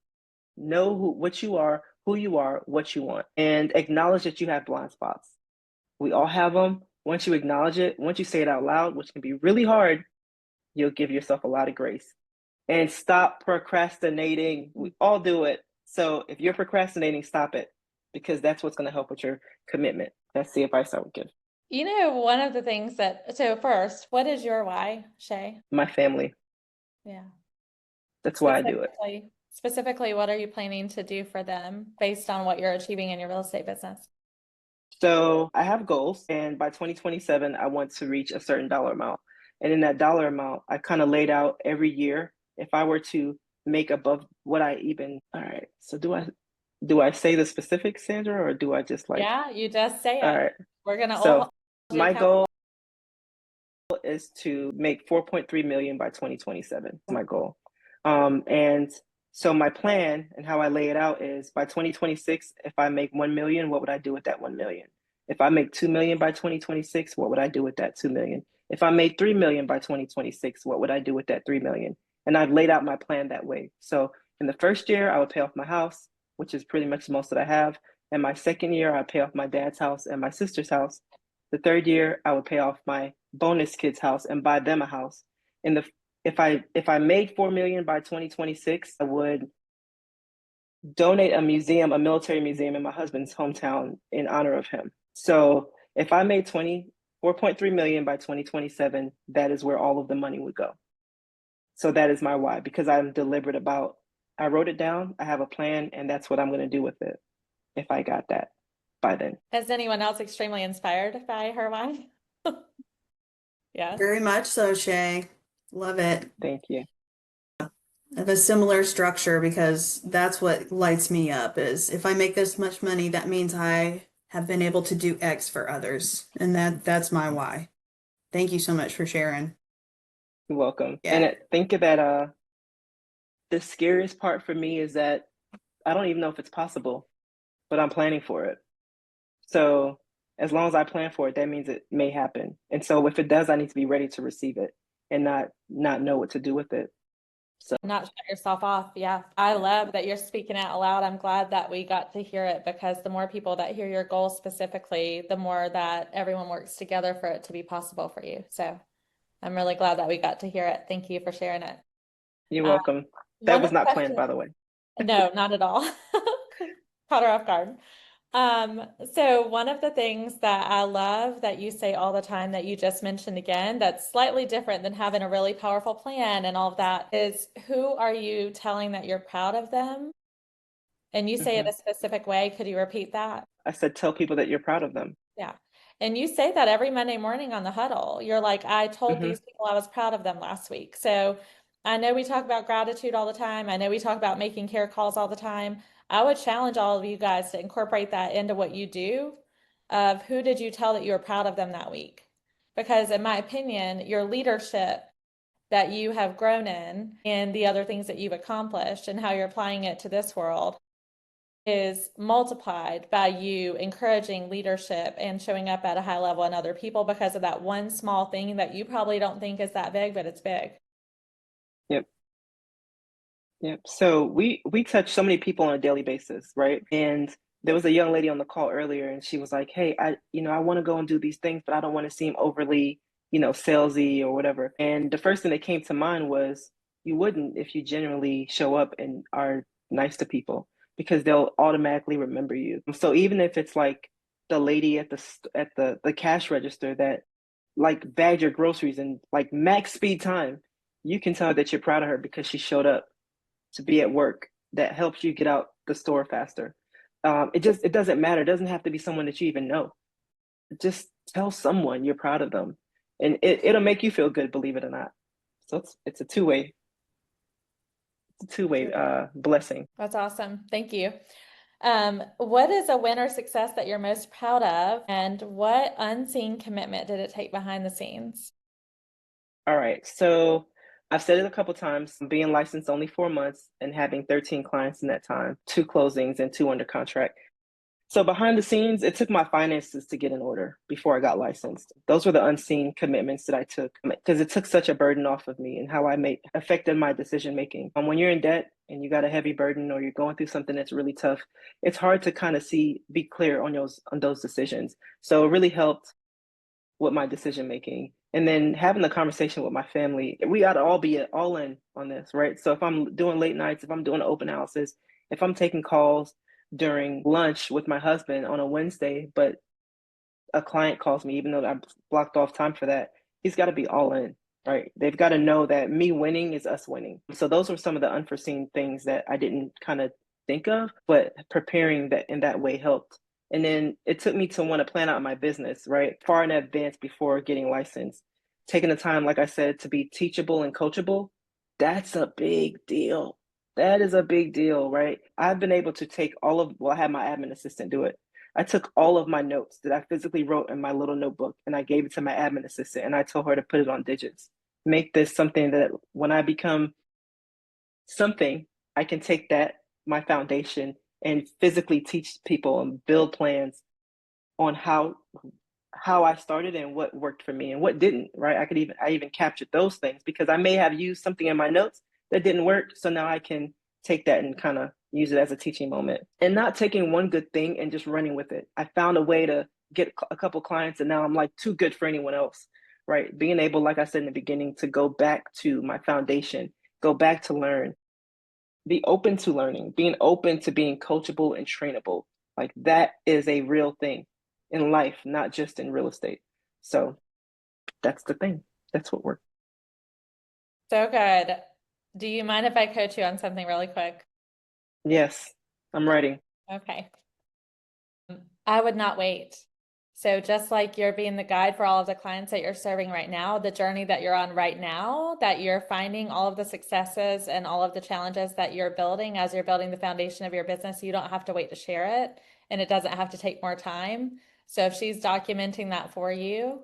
Know what you are, who you are, what you want, and acknowledge that you have blind spots. We all have them. Once you acknowledge it, once you say it out loud, which can be really hard, you'll give yourself a lot of grace. And stop procrastinating. We all do it. So if you're procrastinating, stop it, because that's what's going to help with your commitment. That's the advice I would give. You know, one of the things so first, what is your why, Shay? My family. Yeah. That's why I do it. Specifically, what are you planning to do for them based on what you're achieving in your real estate business? So I have goals, and by 2027, I want to reach a certain dollar amount. And in that dollar amount, I kind of laid out every year, if I were to make above what all right. So do I say the specifics, Sandra, or do I just Yeah, you just say it. All right. We're going to So my goal is to make 4.3 million by 2027. My goal. And so my plan and how I lay it out is by 2026, if I make 1 million, what would I do with that 1 million? If I make 2 million by 2026, what would I do with that 2 million? If I made 3 million by 2026, what would I do with that 3 million? And I've laid out my plan that way. So in the first year, I would pay off my house, which is pretty much the most that I have. And my second year, I pay off my dad's house and my sister's house. The third year, I would pay off my bonus kid's house and buy them a house. If I made 4 million by 2026, I would donate a military museum in my husband's hometown in honor of him. So if I made 4.3 million by 2027, that is where all of the money would go. So that is my why, because I'm deliberate about, I wrote it down, I have a plan, and that's what I'm going to do with it if I got that by then. Is anyone else extremely inspired by her why? Yes. Very much so, Shay. Love it. Thank you. I have a similar structure because that's what lights me up is if I make this much money, that means I have been able to do X for others. And that's my why. Thank you so much for sharing. You're welcome. Yeah. And I think that the scariest part for me is that I don't even know if it's possible, but I'm planning for it. So as long as I plan for it, that means it may happen. And so if it does, I need to be ready to receive it and not know what to do with it. So Not shut yourself off. Yeah. I love that you're speaking out loud. I'm glad that we got to hear it, because the more people that hear your goals specifically, the more that everyone works together for it to be possible for you. So I'm really glad that we got to hear it. Thank you for sharing it. you're Uh, welcome. That one was of the not planned, questions, by the way. no, not at all. Caught her off guard. So one of the things that I love that you say all the time that you just mentioned again, that's slightly different than having a really powerful plan and all of that, is who are you telling that you're proud of them? And you say it Hmm. a specific way. Could you repeat that? I said, tell people that you're proud of them. Yeah. And you say that every Monday morning on the huddle. You're like, I told Hmm. these people I was proud of them last week. So I know we talk about gratitude all the time. I know we talk about making care calls all the time. I would challenge all of you guys to incorporate that into what you do, of who did you tell that you were proud of them that week? Because in my opinion, your leadership that you have grown in and the other things that you've accomplished and how you're applying it to this world is multiplied by you encouraging leadership and showing up at a high level in other people because of that one small thing that you probably don't think is that big, but it's big. Yep. Yep. So we touch so many people on a daily basis, right? And there was a young lady on the call earlier, and she was like, "Hey, I want to go and do these things, but I don't want to seem overly, salesy or whatever." And the first thing that came to mind was, you wouldn't if you genuinely show up and are nice to people, because they'll automatically remember you. So even if it's like the lady at the cash register that like bagged your groceries and like max speed time, you can tell that you're proud of her because she showed up to be at work. That helps you get out the store faster. It doesn't matter. It doesn't have to be someone that you even know. Just tell someone you're proud of them, and it'll make you feel good, believe it or not. So it's a two-way blessing. That's awesome. Thank you. What is a win or success that you're most proud of, and what unseen commitment did it take behind the scenes? All right. So I've said it a couple times, being licensed only 4 months and having 13 clients in that time, two closings and two under contract. So behind the scenes, it took my finances to get in order before I got licensed. Those were the unseen commitments that I took, because it took such a burden off of me and how I made affected my decision making. When you're in debt and you got a heavy burden or you're going through something that's really tough, it's hard to kind of be clear on those decisions. So it really helped with my decision making. And then having the conversation with my family, we ought to all be all in on this, right? So if I'm doing late nights, if I'm doing open houses, if I'm taking calls during lunch with my husband on a Wednesday, but a client calls me, even though I blocked off time for that, he's got to be all in, right? They've got to know that me winning is us winning. So those were some of the unforeseen things that I didn't kind of think of, but preparing that in that way helped. And then it took me to want to plan out my business, right? Far in advance before getting licensed. Taking the time, like I said, to be teachable and coachable, that's a big deal. That is a big deal, right? I've been able to take I had my admin assistant do it. I took all of my notes that I physically wrote in my little notebook and I gave it to my admin assistant and I told her to put it on digits. Make this something that when I become something, I can take my foundation, and physically teach people and build plans on how I started and what worked for me and what didn't, right? I even captured those things because I may have used something in my notes that didn't work. So now I can take that and kind of use it as a teaching moment, and not taking one good thing and just running with it. I found a way to get a couple clients and now I'm like too good for anyone else, right? Being able, like I said in the beginning, to go back to my foundation, go back to learn, be open to learning, being open to being coachable and trainable. Like that is a real thing in life, not just in real estate. So that's the thing. That's what works. So good. Do you mind if I coach you on something really quick? Yes, I'm writing. Okay. I would not wait. So just like you're being the guide for all of the clients that you're serving right now, the journey that you're on right now, that you're finding all of the successes and all of the challenges that you're building as you're building the foundation of your business, you don't have to wait to share it, and it doesn't have to take more time. So if she's documenting that for you,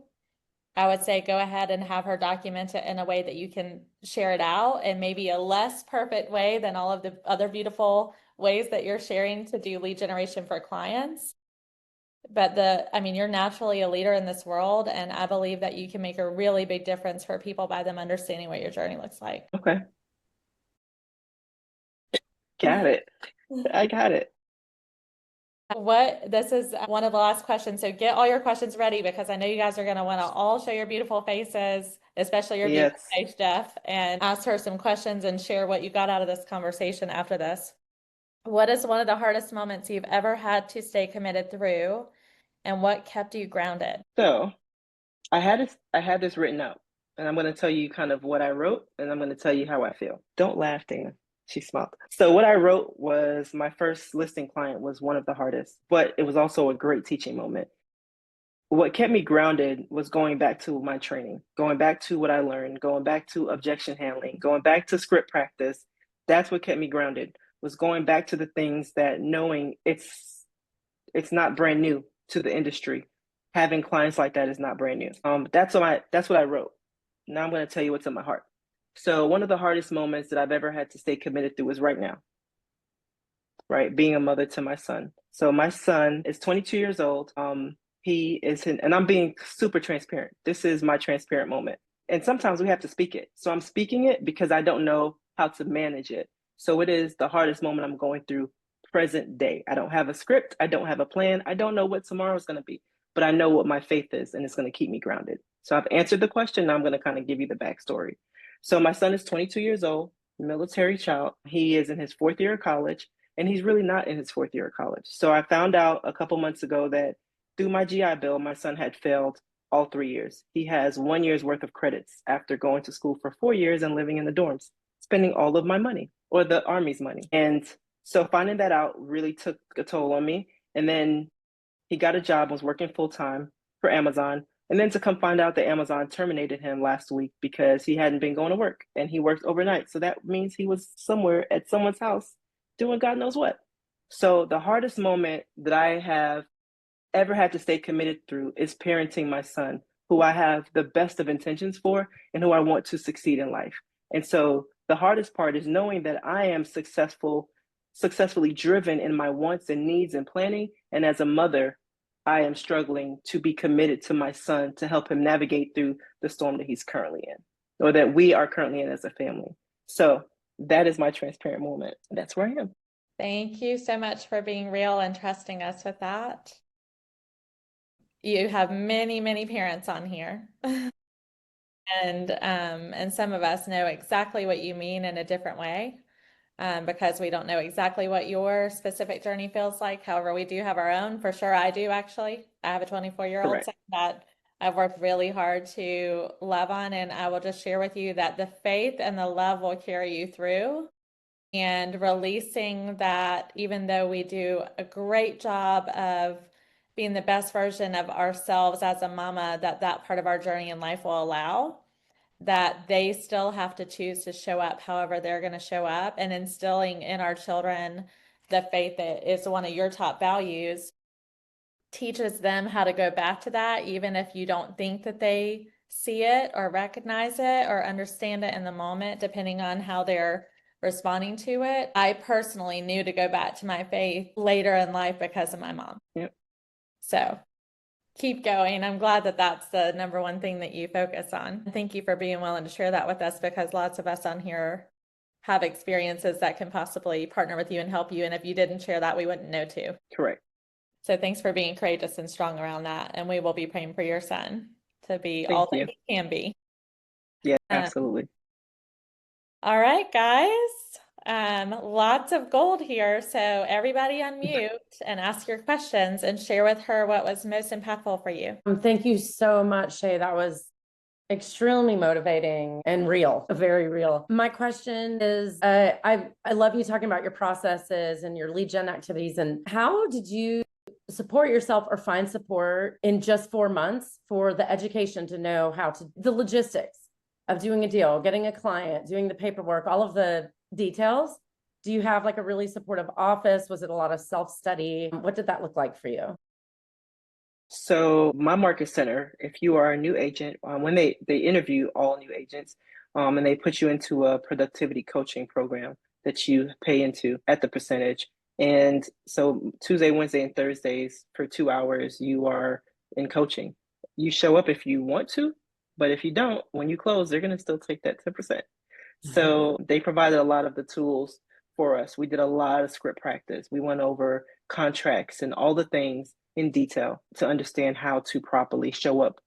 I would say go ahead and have her document it in a way that you can share it out, and maybe a less perfect way than all of the other beautiful ways that you're sharing to do lead generation for clients. But I mean, you're naturally a leader in this world, and I believe that you can make a really big difference for people by them understanding what your journey looks like. Okay. Got it. I got it. This is one of the last questions. So get all your questions ready because I know you guys are going to want to all show your beautiful faces, especially your beautiful Yes. face, Jeff, and ask her some questions and share what you got out of this conversation after this. What is one of the hardest moments you've ever had to stay committed through, and what kept you grounded? So I had this written out, and I'm going to tell you kind of what I wrote, and I'm going to tell you how I feel. Don't laugh, Dana. She smiled. So what I wrote was my first listing client was one of the hardest, but it was also a great teaching moment. What kept me grounded was going back to my training, going back to what I learned, going back to objection handling, going back to script practice. That's what kept me grounded, was going back to the things that knowing it's not brand new to the industry. Having clients like that is not brand new. That's what I wrote. Now I'm going to tell you what's in my heart. So one of the hardest moments that I've ever had to stay committed through is right now, right? Being a mother to my son. So my son is 22 years old. And I'm being super transparent. This is my transparent moment. And sometimes we have to speak it. So I'm speaking it because I don't know how to manage it. So it is the hardest moment I'm going through present day. I don't have a script. I don't have a plan. I don't know what tomorrow is going to be, but I know what my faith is, and it's going to keep me grounded. So I've answered the question. Now I'm going to kind of give you the backstory. So my son is 22 years old, military child. He is in his fourth year of college, and he's really not in his fourth year of college. So I found out a couple months ago that through my GI Bill, my son had failed all 3 years. He has 1 year's worth of credits after going to school for 4 years and living in the dorms, spending all of my money or the Army's money. And so finding that out really took a toll on me. And then he got a job, was working full time for Amazon. And then to come find out that Amazon terminated him last week because he hadn't been going to work and he worked overnight. So that means he was somewhere at someone's house doing God knows what. So the hardest moment that I have ever had to stay committed through is parenting my son, who I have the best of intentions for and who I want to succeed in life. And so the hardest part is knowing that I am successfully driven in my wants and needs and planning. And as a mother, I am struggling to be committed to my son to help him navigate through the storm that he's currently in, or that we are currently in as a family. So that is my transparent moment. That's where I am. Thank you so much for being real and trusting us with that. You have many, many parents on here. And some of us know exactly what you mean in a different way, because we don't know exactly what your specific journey feels like. However, we do have our own. For sure, I do actually. I have a 24-year-old son that I've worked really hard to love on, and I will just share with you that the faith and the love will carry you through. And releasing that, even though we do a great job of being the best version of ourselves as a mama, that part of our journey in life will allow, that they still have to choose to show up however they're going to show up, and instilling in our children the faith that is one of your top values teaches them how to go back to that, even if you don't think that they see it or recognize it or understand it in the moment, depending on how they're responding to it. I personally knew to go back to my faith later in life because of my mom. Yep. So keep going. I'm glad that that's the number one thing that you focus on. Thank you for being willing to share that with us, because lots of us on here have experiences that can possibly partner with you and help you. And if you didn't share that, we wouldn't know too. Correct. So thanks for being courageous and strong around that. And we will be praying for your son to be Thank all you. that he can be. Yeah, absolutely. All right, guys. Lots of gold here. So everybody unmute and ask your questions and share with her what was most impactful for you. Thank you so much, Shay. That was extremely motivating and real, very real. My question is, I love you talking about your processes and your lead gen activities, and how did you support yourself or find support in just 4 months for the education to know how to, the logistics of doing a deal, getting a client, doing the paperwork, all of the details? Do you have like a really supportive office? Was it a lot of self-study? What did that look like for you? So my market center, if you are a new agent, when they interview all new agents, and they put you into a productivity coaching program that you pay into at the percentage. And so Tuesday, Wednesday, and Thursdays for 2 hours, you are in coaching. You show up if you want to, but if you don't, when you close, they're going to still take that 10%. So they provided a lot of the tools for us. We did a lot of script practice. We went over contracts and all the things in detail to understand how to properly show up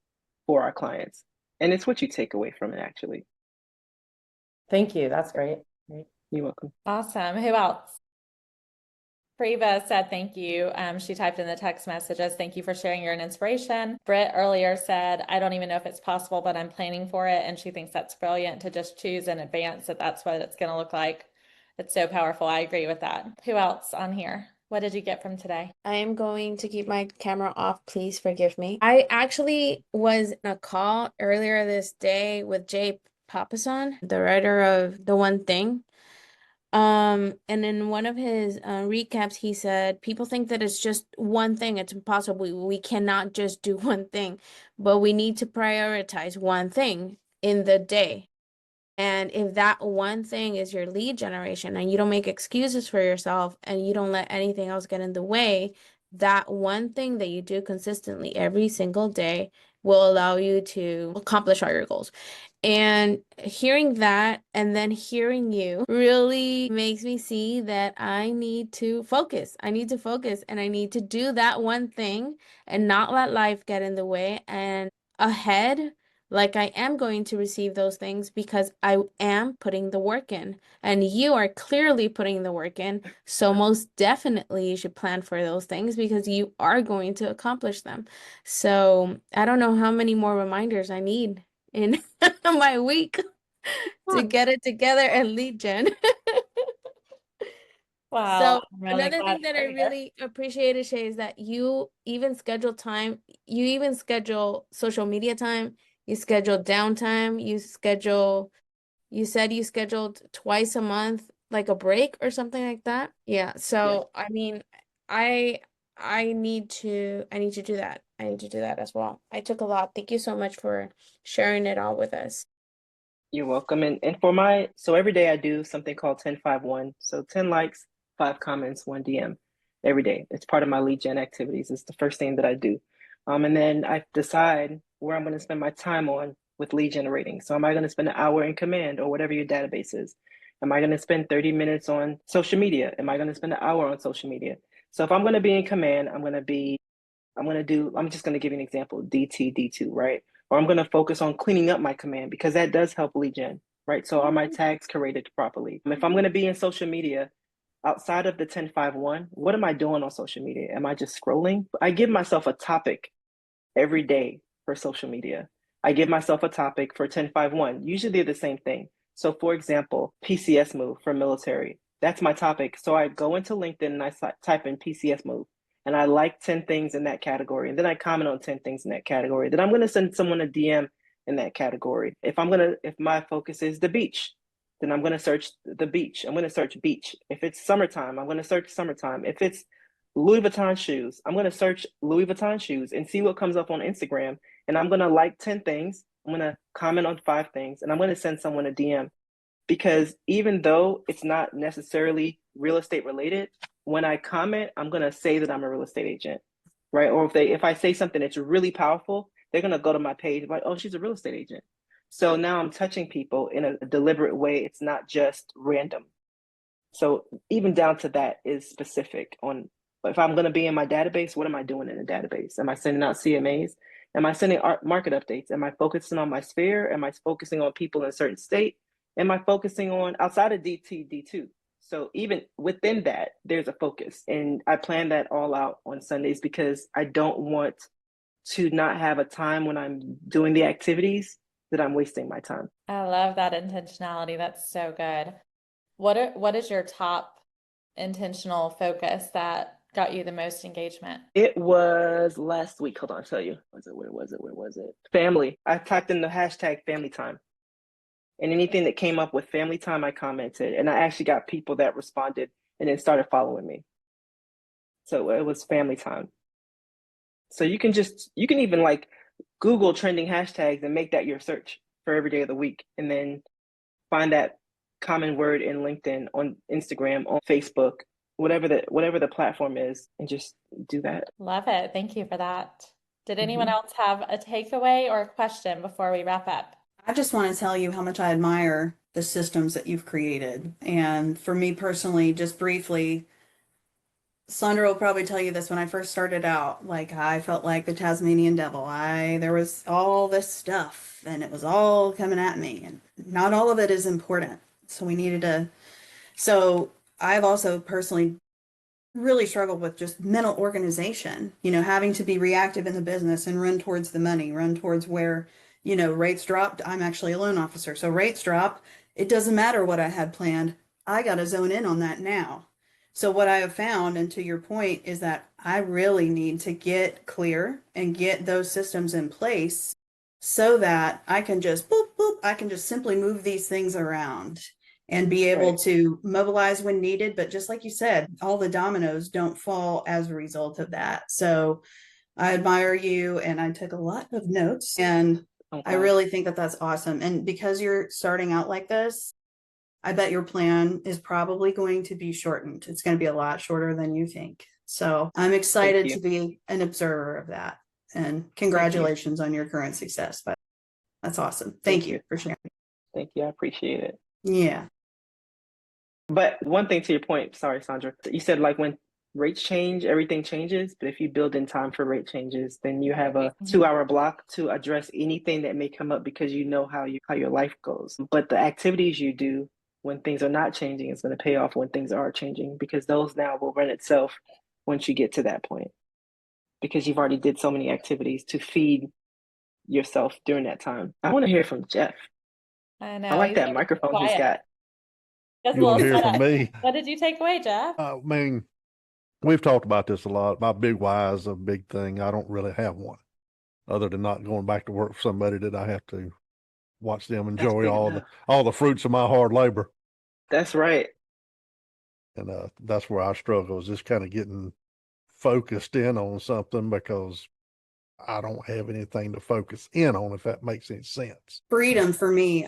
for our clients. And it's what you take away from it, actually. Thank you. That's great. You're welcome. Awesome. Who else? Priva said thank you. She typed in the text messages, thank you for sharing your inspiration. Britt earlier said, I don't even know if it's possible, but I'm planning for it. And she thinks that's brilliant to just choose in advance that that's what it's going to look like. It's so powerful. I agree with that. Who else on here? What did you get from today? I am going to keep my camera off. Please forgive me. I actually was in a call earlier this day with Jay Papasan, the writer of The One Thing. And in one of his recaps, he said, people think that it's just one thing. It's impossible. We cannot just do one thing, but we need to prioritize one thing in the day. And if that one thing is your lead generation and you don't make excuses for yourself and you don't let anything else get in the way, that one thing that you do consistently every single day will allow you to accomplish all your goals. And hearing that and then hearing you really makes me see that I need to focus. I need to focus and I need to do that one thing and not let life get in the way and ahead. Like I am going to receive those things because I am putting the work in and you are clearly putting the work in. So most definitely you should plan for those things because you are going to accomplish them. So I don't know how many more reminders I need in my week to get it together and lead gen. Wow. So I'm really another glad thing that to I hear. really appreciated, Shay, is that you even schedule time, you even schedule social media time, you schedule downtime, you said you scheduled twice a month, like a break or something like that. Yeah. So I mean, I I need to do that. I need to do that as well. I took a lot. Thank you so much for sharing it all with us. You're welcome. And so every day I do something called 10-5-1. So 10 likes, 5 comments, 1 DM every day. It's part of my lead gen activities. It's the first thing that I do. And then I decide where I'm going to spend my time on with lead generating. So am I going to spend an hour in Command or whatever your database is? Am I going to spend 30 minutes on social media? Am I going to spend an hour on social media? So if I'm going to be in Command, I'm just going to give you an example, D2, right? Or I'm going to focus on cleaning up my command because that does help lead gen, right? So are my tags curated properly? If I'm going to be in social media outside of the 10-5-1, what am I doing on social media? Am I just scrolling? I give myself a topic every day for social media. I give myself a topic for 10-5-1. Usually they're the same thing. So for example, PCS move for military. That's my topic. So I go into LinkedIn and I type in PCS move. And I like 10 things in that category. And then I comment on 10 things in that category. Then I'm going to send someone a DM in that category. If my focus is the beach, then I'm going to search the beach. I'm going to search beach. If it's summertime, I'm going to search summertime. If it's Louis Vuitton shoes, I'm going to search Louis Vuitton shoes and see what comes up on Instagram. And I'm going to like 10 things. I'm going to comment on 5 things. And I'm going to send someone a DM. Because even though it's not necessarily real estate related, when I comment, I'm going to say that I'm a real estate agent, right? Or if I say something that's really powerful, they're going to go to my page like, oh, she's a real estate agent. So now I'm touching people in a deliberate way. It's not just random. So even down to that is specific on if I'm going to be in my database, what am I doing in the database? Am I sending out CMAs? Am I sending market updates? Am I focusing on my sphere? Am I focusing on people in a certain state? Am I focusing on outside of D2? So even within that, there's a focus. And I plan that all out on Sundays because I don't want to not have a time when I'm doing the activities that I'm wasting my time. I love that intentionality. That's so good. What is your top intentional focus that got you the most engagement? It was last week. Hold on, I'll tell you. Where was it? Family. I typed in the hashtag family time. And anything that came up with family time, I commented. And I actually got people that responded and then started following me. So it was family time. So you can even like Google trending hashtags and make that your search for every day of the week. And then find that common word in LinkedIn, on Instagram, on Facebook, whatever the platform is, and just do that. Love it. Thank you for that. Did anyone else have a takeaway or a question before we wrap up? I just want to tell you how much I admire the systems that you've created. And for me personally, just briefly, Sandra will probably tell you this, when I first started out, like I felt like the Tasmanian devil. There was all this stuff and it was all coming at me, and not all of it is important. So so I've also personally really struggled with just mental organization, having to be reactive in the business and run towards the money, run towards where, rates dropped. I'm actually a loan officer. So rates drop. It doesn't matter what I had planned. I got to zone in on that now. So what I have found, and to your point, is that I really need to get clear and get those systems in place so that I can just boop, boop, I can just simply move these things around and be able to mobilize when needed. But just like you said, all the dominoes don't fall as a result of that. So I admire you, and I took a lot of notes, and I really think that that's awesome. And because you're starting out like this, I bet your plan is probably going to be shortened. It's going to be a lot shorter than you think. So I'm excited to be an observer of that. And congratulations on your current success. But that's awesome. Thank you for sharing. Thank you. I appreciate it. Yeah. But one thing to your point, sorry, Sandra, you said like when rates change, everything changes. But if you build in time for rate changes, then you have a 2-hour block to address anything that may come up, because you know how your life goes. But the activities you do when things are not changing is going to pay off when things are changing, because those now will run itself once you get to that point, because you've already did so many activities to feed yourself during that time. I want to hear from Jeff. I know. I like that microphone he's got. You want to hear from me? What did you take away, Jeff? I mean, we've talked about this a lot. My big why is a big thing. I don't really have one, other than not going back to work for somebody that I have to watch them enjoy all the fruits of my hard labor. That's right. And that's where I struggle, is just kind of getting focused in on something, because I don't have anything to focus in on, if that makes any sense. Freedom for me,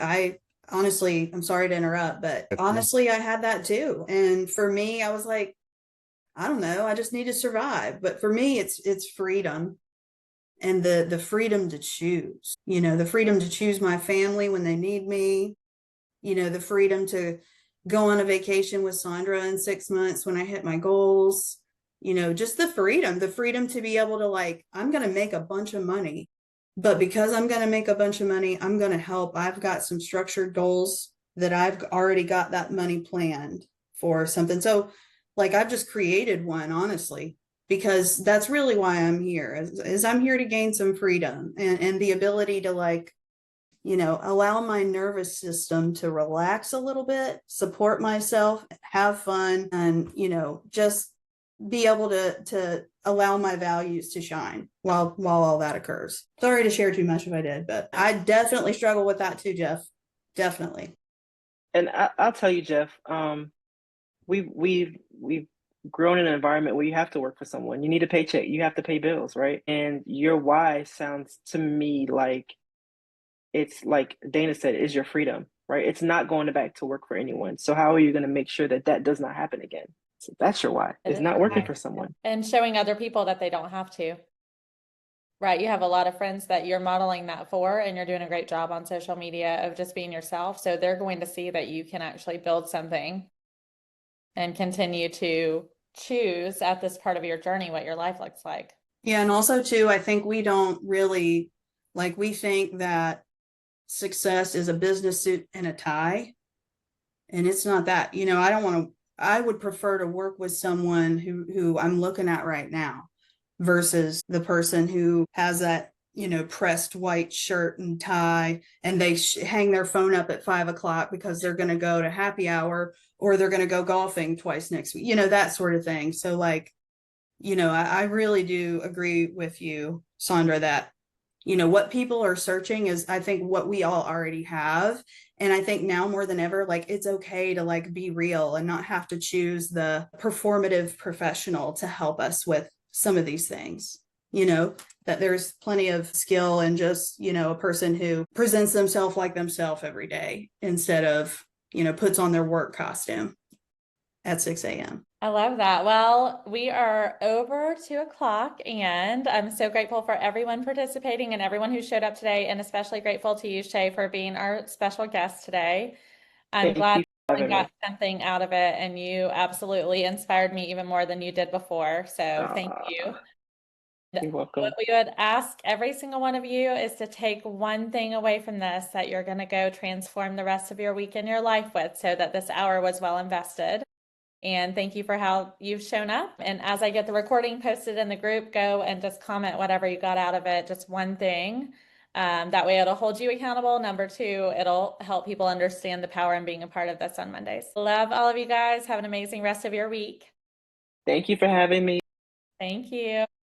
honestly, I'm sorry to interrupt, but honestly, I had that too. And for me, I was like, I don't know, I just need to survive. But for me, it's freedom, and the freedom to choose, the freedom to choose my family when they need me, the freedom to go on a vacation with Sandra in 6 months when I hit my goals, just the freedom to be able to, like, I'm going to make a bunch of money. But because I'm going to make a bunch of money, I'm going to help. I've got some structured goals that I've already got that money planned for something. So like, I've just created one, honestly, because that's really why I'm here, is I'm here to gain some freedom and the ability to, like, allow my nervous system to relax a little bit, support myself, have fun, and, just be able to allow my values to shine while all that occurs. Sorry to share too much if I did, but I definitely struggle with that too, Jeff. Definitely. And I'll tell you, Jeff, we've grown in an environment where you have to work for someone. You need a paycheck. You have to pay bills, right? And your why sounds to me like, it's like Dana said, is your freedom, right? It's not going back to work for anyone. So how are you going to make sure that that does not happen again? So that's your why. It's not working for someone. And showing other people that they don't have to. Right. You have a lot of friends that you're modeling that for, and you're doing a great job on social media of just being yourself. So they're going to see that you can actually build something and continue to choose at this part of your journey what your life looks like. Yeah. And also too, I think we don't really, like, we think that success is a business suit and a tie. And it's not that. I would prefer to work with someone who I'm looking at right now versus the person who has that, pressed white shirt and tie, and they hang their phone up at 5 o'clock because they're going to go to happy hour, or they're going to go golfing twice next week, that sort of thing. So like, I really do agree with you, Sandra, that what people are searching is, I think, what we all already have. And I think now more than ever, like, it's okay to, like, be real and not have to choose the performative professional to help us with some of these things, that there's plenty of skill in just, a person who presents themselves like themselves every day instead of, puts on their work costume at 6 a.m. I love that. Well, we are over 2 o'clock, and I'm so grateful for everyone participating and everyone who showed up today, and especially grateful to you, Shay, for being our special guest today. I'm Thank glad you for everyone having me. got something out of it, and you absolutely inspired me even more than you did before. So thank you. You're welcome. What we would ask every single one of you is to take one thing away from this that you're going to go transform the rest of your week and your life with, so that this hour was well invested. And thank you for how you've shown up. And as I get the recording posted in the group, go and just comment whatever you got out of it, just one thing. That way it'll hold you accountable. Number two, it'll help people understand the power in being a part of this on Mondays. Love all of you guys. Have an amazing rest of your week. Thank you for having me. Thank you.